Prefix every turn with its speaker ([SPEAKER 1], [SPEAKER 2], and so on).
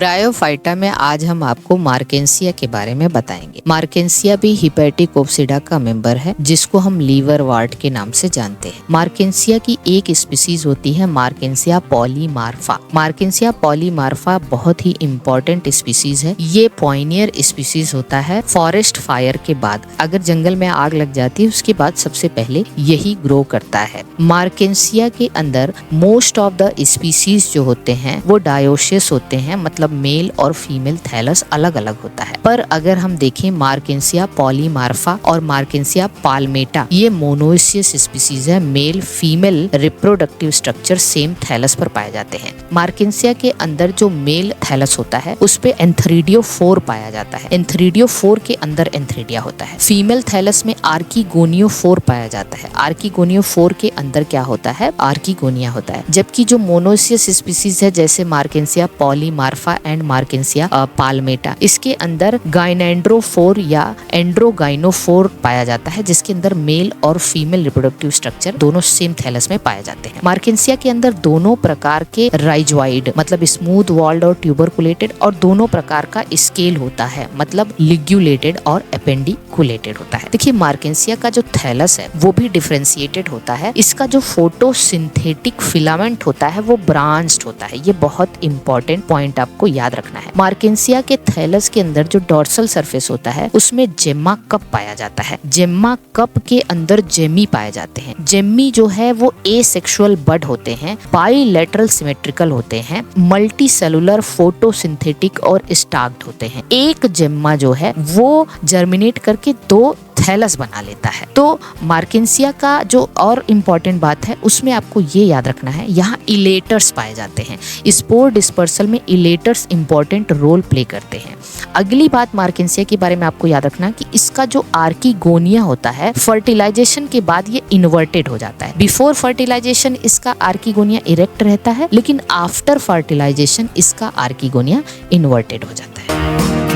[SPEAKER 1] Bryophyta में आज हम आपको मार्केंसिया के बारे में बताएंगे। मार्केंसिया भी हिपैटिकोप्सिडा का मेंबर है, जिसको हम लीवर वार्ट के नाम से जानते हैं। मार्केंसिया की एक स्पीसीज होती है मार्केंसिया पॉलीमार्फा। मार्केंसिया पॉलीमार्फा बहुत ही इम्पोर्टेंट स्पीसीज है। ये पॉइनियर स्पीसीज होता है। फॉरेस्ट फायर के बाद, अगर जंगल में आग लग जाती है, उसके बाद सबसे पहले यही ग्रो करता है। मार्केंसिया के अंदर मोस्ट ऑफ द स्पीसीज जो होते हैं वो डायोसियस होते हैं, मतलब मेल और फीमेल थैलस अलग अलग होता है। पर अगर हम देखें मार्केंसिया पॉलीमार्फा और मार्केंसिया पाल्मेटा, ये मोनोइसियस स्पीसीज है। Male female reproductive structure same thallus पर पाए जाते हैं। मार्केंसिया के अंदर जो मेल थैलस होता है उस पे एंथ्रीडियो 4 पाया जाता है। एंथ्रीडियो 4 के अंदर एंथ्रीडिया होता है। फीमेल थैलस में आर्कीगोनियो 4 पाया जाता है। आर्कीगोनियो 4 के अंदर क्या होता है? आर्कीगोनिया होता है। जबकि जो मोनोइसियस स्पीसीज है जैसे मार्केंसिया पॉलीमार्फा एंड मार्केंसिया पाल्मेटा, इसके अंदर गाइनेंड्रोफोर या एंड्रोगाइनोफोर पाया जाता है, जिसके अंदर मेल और फीमेल रिप्रोडक्टिव स्ट्रक्चर दोनों सेम थैलस में पाए जाते हैं। मार्केंसिया के अंदर दोनों प्रकार के राइजोइड, मतलब स्मूथ वॉल्ड और ट्यूबरकुलेटेड, और दोनों प्रकार का स्केल होता है, मतलब लिग्यूलेटेड और एपेंडिकुलेटेड होता है। देखिए मार्केंसिया का जो थैलस है वो भी डिफरेंशिएटेड होता है। इसका जो फोटोसिंथेटिक फिलामेंट होता है वो ब्रांच्ड होता है। ये बहुत इंपॉर्टेंट पॉइंट आपको याद रखना है। मार्केंसिया के थैलस के अंदर जो डॉर्सल सरफेस होता है उसमें जेम्मा कप पाया जाता है। जेम्मा कप के अंदर जेमी पाए जाते हैं। जेमी जो है वो एसेक्सुअल बड होते हैं, बाइलेटरल सिमेट्रिकल होते हैं, मल्टी सेलुलर, फोटोसिंथेटिक और स्टाक्ड होते हैं। एक जेम्मा जो है वो जर्मिनेट करके 2 थैलस बना लेता है। तो मार्केंसिया का जो और इम्पोर्टेंट बात है उसमें आपको ये याद रखना है, यहाँ इलेटर्स पाए जाते हैं। स्पोर डिस्पर्सल में इलेटर्स इम्पोर्टेंट रोल प्ले करते हैं। अगली बात मार्केंसिया के बारे में आपको याद रखना कि इसका जो आर्कीगोनिया होता है, फर्टिलाइजेशन के बाद ये इन्वर्टेड हो जाता है। बिफोर फर्टिलाइजेशन इसका आर्कीगोनिया इरेक्ट रहता है, लेकिन आफ्टर फर्टिलाइजेशन इसका आर्कीगोनिया इन्वर्टेड हो जाता है।